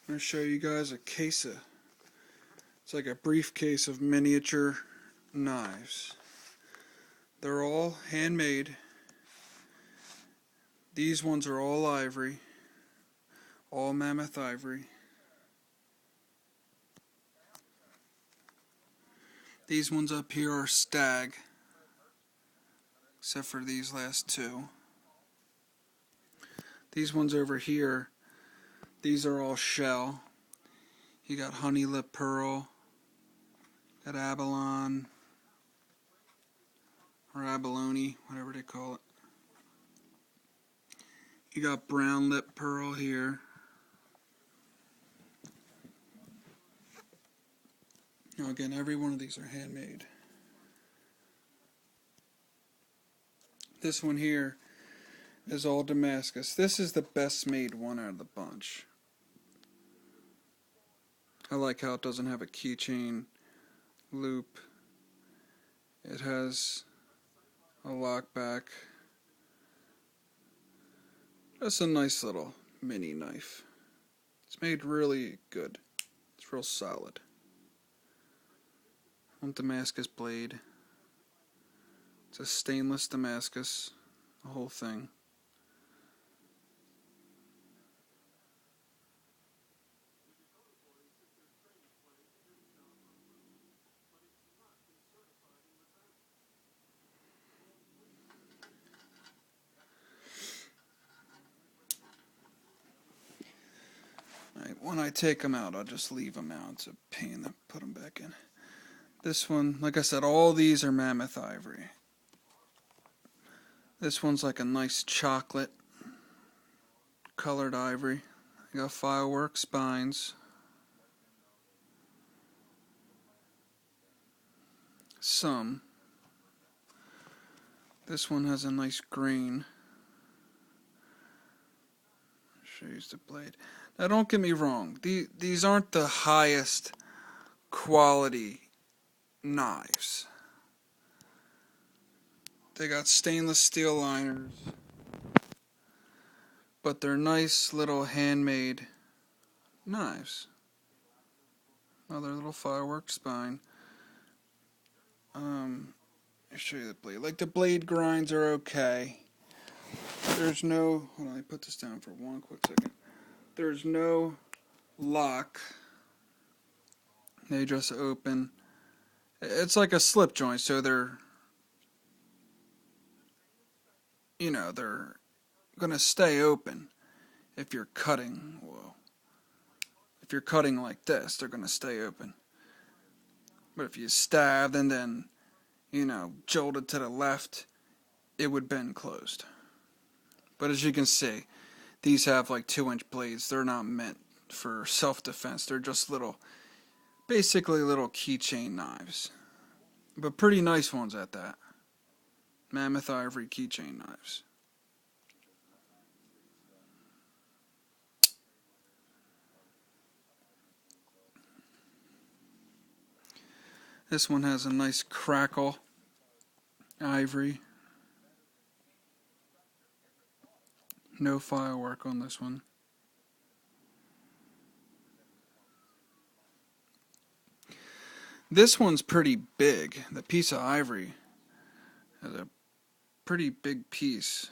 I'm going to show you guys a case of, it's like a briefcase of miniature knives. They're all handmade. These ones are all ivory, all mammoth ivory. These ones up here are stag, except for these last two. These ones over here, these are all shell. You got honey lip pearl, got abalone, or abalone, whatever they call it. You got brown lip pearl here. Now again, every one of these are handmade. This one here is all Damascus. This is the best made one out of the bunch. I like how it doesn't have a keychain loop. It has a lock back. That's a nice little mini knife. It's made really good. It's real solid. On Damascus blade. It's a stainless Damascus, the whole thing. When I take them out, I'll just leave them out. It's a pain to put them back in. This one, like I said, all these are mammoth ivory. This one's like a nice chocolate colored ivory. I got firework spines. Some. This one has a nice grain. Show you the blade. Now don't get me wrong, these aren't the highest quality knives. They got stainless steel liners, but they're nice little handmade knives. Another little firework spine. I'll show you the blade. Like the blade grinds are okay. There's no, hold on, let me put this down for one quick second. There's no lock. They just open. It's like a slip joint, so they're, they're going to stay open if you're cutting. Well, if you're cutting like this, they're going to stay open. But if you stabbed and then, jolted to the left, it would bend closed. But as you can see, these have like 2-inch blades. They're not meant for self-defense. They're just basically little keychain knives. But pretty nice ones at that. Mammoth ivory keychain knives. This one has a nice crackle ivory. No firework on this one. This one's pretty big. The piece of ivory is a pretty big piece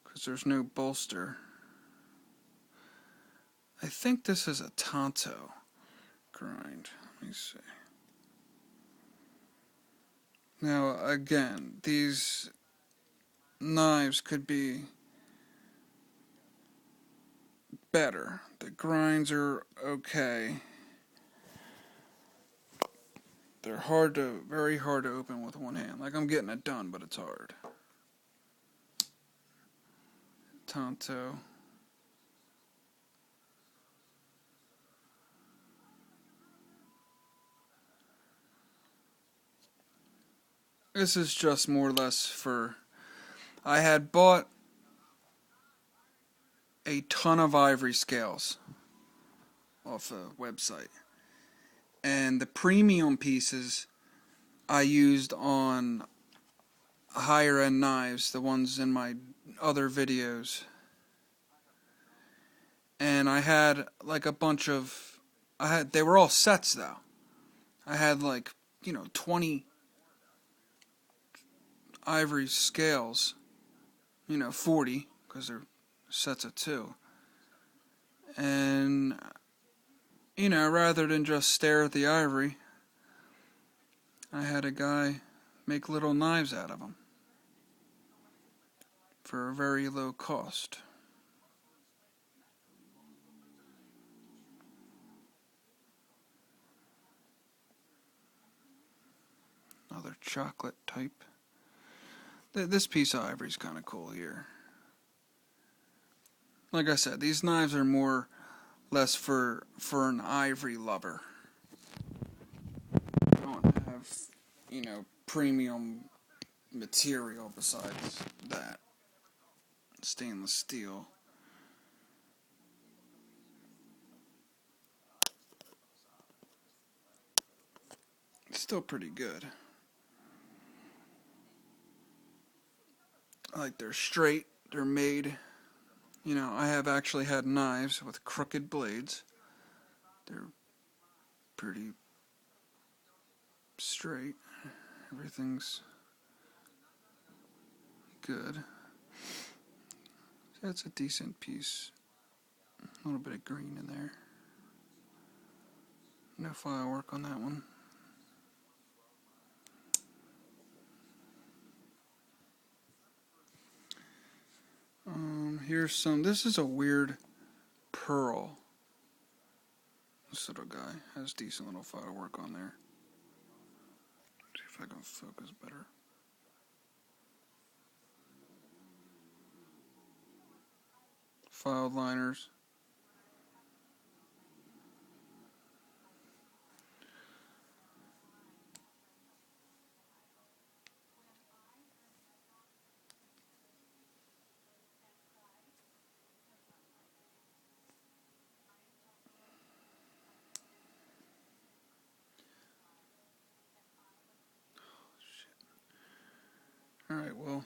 because there's no bolster. I think this is a Tonto grind. Let me see. Now again, these knives could be better. The grinds are okay. They're very hard to open with one hand. Like I'm getting it done, but it's hard. Tonto. This is just more or less for, I had bought a ton of ivory scales off a website. And the premium pieces I used on higher end knives, the ones in my other videos. and I had like a bunch of, they were all sets though. I had like, 20 ivory scales, 40, because they're sets of two. And, rather than just stare at the ivory, I had a guy make little knives out of them for a very low cost. Another chocolate type. This piece of ivory is kind of cool here. Like I said, these knives are more or less for an ivory lover. I don't have, premium material besides that. Stainless steel. It's still pretty good. Like they're straight, they're made. I have actually had knives with crooked blades. They're pretty straight. Everything's good. That's a decent piece. A little bit of green in there. No firework on that one. Here's some. This is a weird pearl. This little guy has decent little firework on there. See if I can focus better. Filed liners. Alright, well,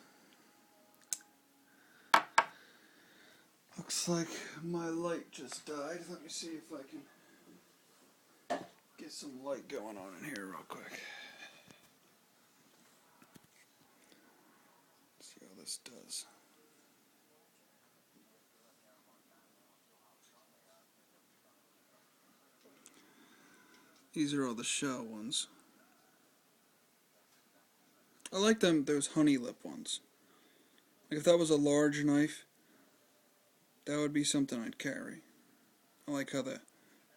looks like my light just died. Let me see if I can get some light going on in here real quick. Let's see how this does. These are all the shell ones. I like those honey lip ones. Like if that was a large knife, that would be something I'd carry. I like how the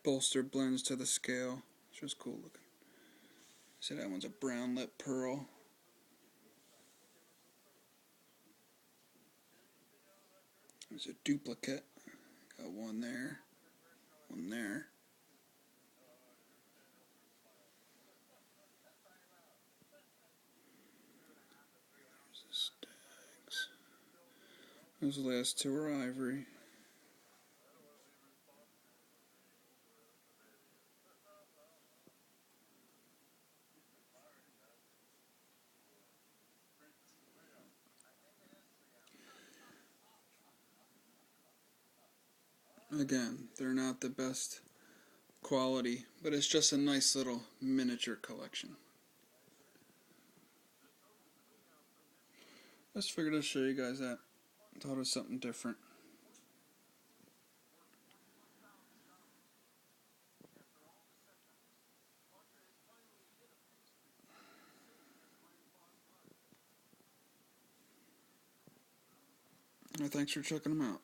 bolster blends to the scale. It's just cool looking. See, that one's a brown lip pearl. There's a duplicate. Got one there, one there. There's the stags. Those last two are ivory. Again, they're not the best quality, but it's just a nice little miniature collection. Just figured I'd show you guys that. Thought it was something different. Thanks for checking them out.